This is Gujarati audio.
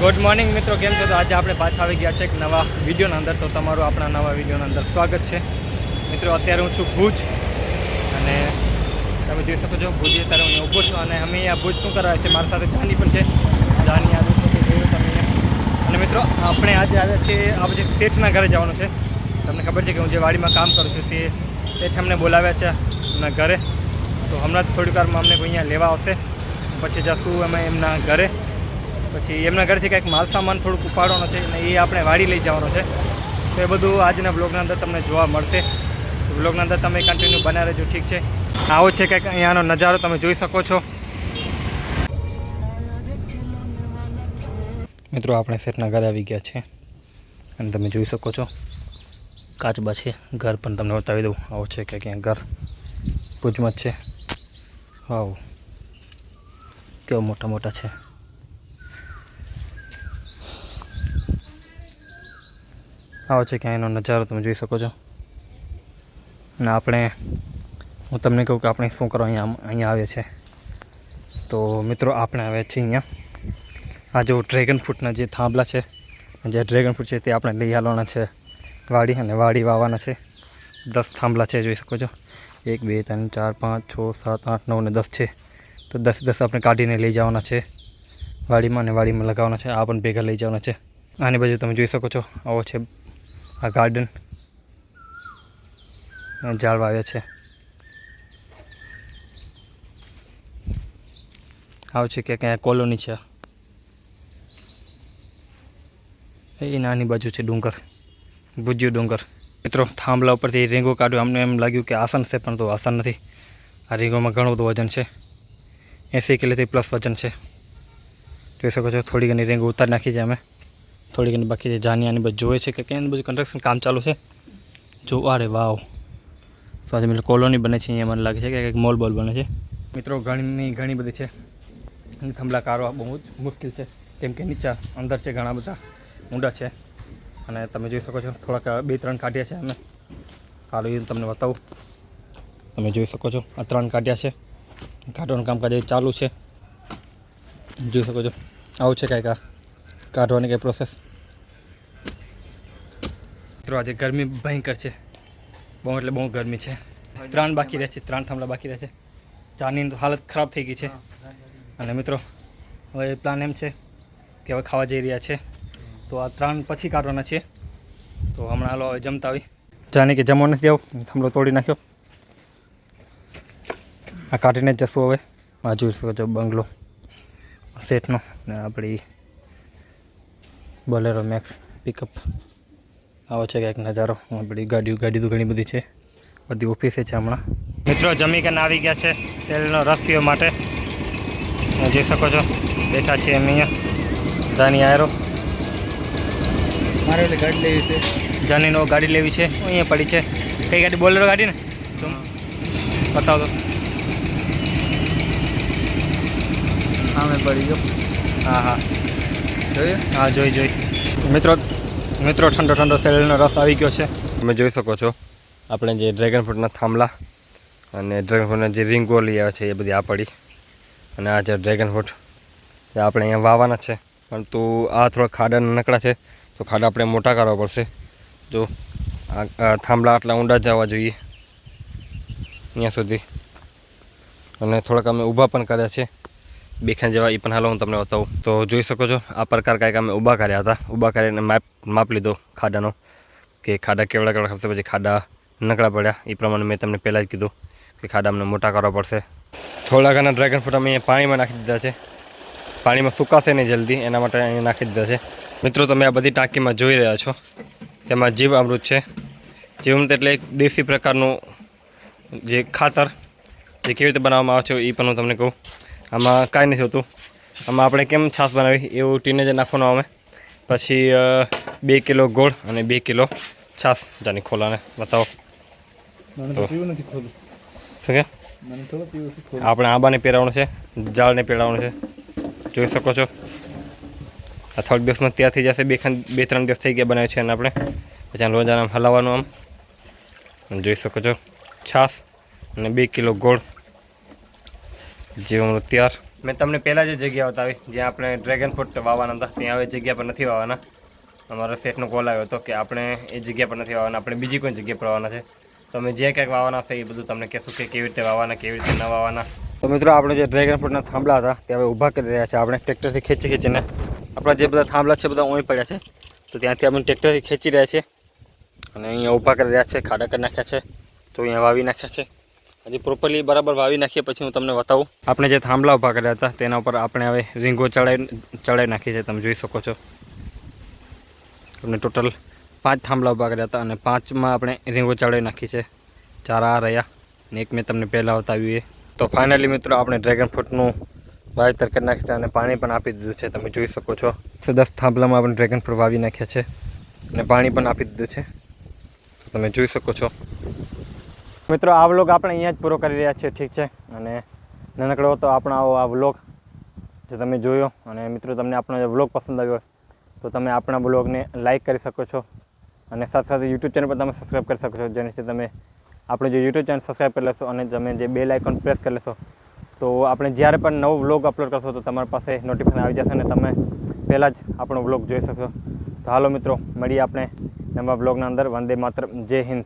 ગુડ મોર્નિંગ મિત્રો, કેમ છો? તો આજે આપણે પાછા આવી ગયા છે એક નવા વિડીયોના અંદર. તો તમારું આપણા નવા વિડીયોના અંદર સ્વાગત છે મિત્રો. અત્યારે હું છું ભુજ અને તમે જોઈ શકો છો ભુજ અત્યારે હું ઊભો છું અને અમે અહીંયા ભુજ શું કરાવે છે, મારી સાથે જાની પણ છે. જાની આવી છે કે જોયું તમે. અને મિત્રો આપણે આજે આવ્યા છીએ આ પછી શેઠના ઘરે જવાનું છે. તમને ખબર છે કે હું જે વાડીમાં કામ કરું છું તે શેઠ અમને બોલાવ્યા છે એમના ઘરે. તો હમણાં જ થોડીક વારમાં અમને કોઈ અહીંયા લેવા આવશે, પછી જશું અમે એમના ઘરે. પછી એમના ઘરેથી કંઈક માલ સામાન થોડુંક ઉપાડવાનો છે અને એ આપણે વાડી લઈ જવાનો છે. તો એ બધું આજના બ્લોગના અંદર તમને જોવા મળશે. બ્લોગના અંદર તમે કન્ટિન્યુ બના રહેજો, ઠીક છે? આવો છે કંઈક અહીંયાનો નજારો તમે જોઈ શકો છો મિત્રો. આપણે શેઠના ઘરે આવી ગયા છે અને તમે જોઈ શકો છો કાચબા છે. ઘર પણ તમને બતાવી દઉં. આવો છે કે ક્યાંક ઘર ભુજમાં જ છે. વાવ, કેવા મોટા મોટા છે. આવો છે કે એનો નજારો તમે જોઈ શકો છો. અને હું તમને કહું કે આપણે શું કરો અહીંયા આવે છે. તો મિત્રો આપણે આવે છે અહીંયા આ જો ડ્રેગન ફ્રૂટના જે થાંભલા છે, જે ડ્રેગન ફ્રૂટ છે તે આપણે લઈ આવવાના છે વાડી, અને વાડી વાવવાના છે. 10 થાંભલા છે, જોઈ શકો છો. 1 2 3 4 5 6 7 8 9 ને 10 છે. તો 10 આપણે કાઢીને લઈ જવાના છે વાડીમાં, અને વાડીમાં લગાવવાના છે. આ પણ ભેગા લઈ જવાના છે. આની બાજુ તમે જોઈ શકો છો આવો છે આ ગાર્ડન, ઝાડ વાવ્યા છે. આવું છે કે ક્યાં કોલોની છે. એ નાની બાજુ છે ડુંગર, ભુજ્યું ડુંગર. મિત્રો થાંભલા ઉપરથી રીંગો કાઢ્યો, અમને એમ લાગ્યું કે આસાન છે, પણ તો આસાન નથી. આ રીંગોમાં ઘણું બધું વજન છે, 80 કિલોથી પ્લસ વજન છે. જોઈ શકો છો. થોડી ઘણી રીંગો ઉતારી નાખી છે અમે, થોડી ઘણી બાકી છે. જાનિયાની બધું જોવે છે કે ક્યાં બધું કન્સ્ટ્રક્શન કામ ચાલુ છે. જો અરે વાવ, તો આજે મિત્રો કોલોની બને છે અહીંયા. મને લાગે છે કે કંઈક મોલ બોલ બને છે મિત્રો. ઘણી બધી છે. થાંભલા કાઢવા બહુ જ મુશ્કેલ છે, કેમ કે નીચા અંદર છે, ઘણા બધા ઊંડા છે. અને તમે જોઈ શકો છો થોડાક 2-3 કાઢ્યા છે અમે. હાલો એ તમને બતાવું. તમે જોઈ શકો છો આ 3 કાઢ્યા છે. કાઢવાનું કામકાજ ચાલુ છે, જોઈ શકો છો. આવું છે કાંઈક આ કાઢવાની કંઈ પ્રોસેસ. મિત્રો આજે ગરમી ભયંકર છે, બહુ એટલે બહુ ગરમી છે. 3 બાકી રહે છે, 3 થાંભલા બાકી રહે છે. ચાની તો હાલત ખરાબ થઈ ગઈ છે. અને મિત્રો હવે પ્લાન એમ છે કે હવે ખાવા જઈ રહ્યા છે, તો આ 3 પછી કાઢવાના છે. તો હમણાં હાલો હવે જમતા આવી. જાણે કે જમવા નથી આવું, થાંભલો તોડી નાખ્યો. આ કાઢીને જ જશું હવે. આ જોઈ શકો છો બંગલો શેઠનો, ને આપણી બોલેરો મેક્સ પિકઅપ. આવો છે કંઈક નજારો. આપણી ગાડી તો ઘણી બધી છે, બધી ઓફિસે છે હમણાં. મિત્રો જમી કરીને આવી ગયા છે સેલનો રસ પીવા માટે. જોઈ શકો છો બેઠા છીએ અમે અહીંયા. જાની આયરો મારે એટલે ગાડી લેવી છે. જાનીનો ગાડી લેવી છે, અહીંયા પડી છે. કઈ ગાડી? બોલેરો ગાડી ને? તું બતાવો તો. સામે પડી ગયો. હા હા જોયું. હા જોઈ. મિત્રો ઠંડો શેરડીનો રસ આવી ગયો છે. તમે જોઈ શકો છો આપણે જે ડ્રેગન ફ્રૂટના થાંભલા અને ડ્રેગન ફ્રૂટના જે રીંગો લઈ આવે છે એ બધી આ પડી. અને આ જે ડ્રેગન ફ્રૂટ એ આપણે અહીંયા વાવવાના છે, પરંતુ આ થોડા ખાડા નાનકડા છે, તો ખાડા આપણે મોટા કરવા પડશે. જો આ થાંભલા આટલા ઊંડા જવા જોઈએ અહીંયા સુધી. અને થોડાક અમે ઊભા પણ કર્યા છે, 2 ખાંડ જેવા. એ પણ હાલો હું તમને બતાવું. તો જોઈ શકો છો આ પ્રકાર કાંઈક અમે ઊભા કર્યા હતા. ઊભા કરીને માપ લીધો ખાડાનો, કે ખાડા કેવડા ખપશે. પછી ખાડા નકળા પડ્યા. એ પ્રમાણે મેં તમને પહેલાં જ કીધું કે ખાડા અમને મોટા કરવા પડશે. થોડા ઘણા ડ્રેગન ફ્રૂટ અમે પાણીમાં નાખી દીધા છે. પાણીમાં સુકાશે નહીં જલ્દી, એના માટે અહીંયા નાખી દીધા છે. મિત્રો તમે આ બધી ટાંકીમાં જોઈ રહ્યા છો, તેમાં જીવ અમૃત છે. જીવ અમૃત એટલે એક દેશી પ્રકારનું જે ખાતર, જે કેવી રીતે બનાવવામાં આવે છે એ પણ હું તમને કહું. આમાં કાંઈ નથી હોતું. આમાં આપણે કેમ છાશ બનાવી એવું ટીનેજર નાખવાનું આવે. પછી 2 કિલો ગોળ અને 2 કિલો છાશ. જાની ખોલાને બતાવો. શું કે આપણે આંબાને પહેરાવવાનું છે, ઝાડને પહેરાવવાનું છે. જોઈ શકો છો આ થોડા દિવસમાં તૈયાર થઈ જશે. 2-3 દિવસ થઈ ગયા બનાવે છે અને આપણે પછી રોજાને આમ હલાવવાનું આમ. જોઈ શકો છો છાશ અને 2 કિલો ગોળ. જીવ અમૃત તૈયાર. મેં તમને પહેલાં જે જગ્યા બતાવી જ્યાં આપણે ડ્રેગન ફ્રૂટ વાવવાના હતા ત્યાં હવે જગ્યા પર નથી વાવવાના. અમારા શેઠનો કોલ આવ્યો હતો કે આપણે એ જગ્યા પર નથી વાવવાના, આપણે બીજી કોઈ જગ્યા પર વાવવાના છે. તો અમે જે ક્યાંક વાવવાના છે એ બધું તમને કહેશું કે કેવી રીતે વાવવાના, કેવી રીતે ન વાવવાના. તો મિત્રો આપણે જે ડ્રેગન ફ્રૂટના થાંભલા હતા તે હવે ઊભા કરી રહ્યા છે. આપણે ટ્રેક્ટરથી ખેંચીને આપણા જે બધા થાંભલા છે બધા ઓળી પડ્યા છે, તો ત્યાંથી આપણે ટ્રેક્ટરથી ખેંચી રહ્યા છીએ અને અહીંયા ઊભા કરી રહ્યા છે. ખાડા કરી નાખ્યા છે, તો અહીંયા વાવી નાખ્યા છે. હજી પ્રોપરલી બરાબર વાવી નાખીએ પછી હું તમને બતાવું. આપણે જે થાંભલા ઊભા કર્યા હતા તેના ઉપર આપણે હવે રીંગો ચડાવી નાખી છે. તમે જોઈ શકો છો. આપણે ટોટલ 5 થાંભલા ઊભા કર્યા હતા અને 5માં આપણે રીંગો ચડાવી નાખી છે. 4 આ રહ્યા ને એક મેં તમને પહેલાં બતાવ્યું એ. તો ફાઇનલી મિત્રો આપણે ડ્રેગન ફ્રૂટનું વાવેતર કરી નાખ્યું છે અને પાણી પણ આપી દીધું છે. તમે જોઈ શકો છો 10 થાંભલામાં આપણે ડ્રેગન ફ્રૂટ વાવી નાખ્યા છે અને પાણી પણ આપી દીધું છે. તમે જોઈ શકો છો. મિત્રો આ વ્લોગ આપણે અહીંયા જ પૂરો કરી રહ્યા છીએ, ઠીક છે. અને નાનકડો હતો આપણો આ વ્લોગ જે તમે જોયો. અને મિત્રો તમને આપણો જે વ્લોગ પસંદ આવ્યો તો તમે આપણા વ્લોગને લાઇક કરી શકો છો અને સાથે સાથે યુટ્યુબ ચેનલ પર તમે સબસ્ક્રાઈબ કરી શકો છો. જેનાથી તમે આપણે જે યુટ્યુબ ચેનલ સબસ્ક્રાઈબ કરી લેશો અને તમે જે બેલ આઇકોન પ્રેસ કરી લેશો તો આપણે જ્યારે પણ નવો વ્લોગ અપલોડ કરશો તો તમારી પાસે નોટિફિકેશન આવી જશે અને તમે પહેલાં જ આપણો વ્લોગ જોઈ શકશો. તો હાલો મિત્રો મળીએ આપણે નવા વ્લોગના અંદર. વંદે માતરમ, જય હિન્દ.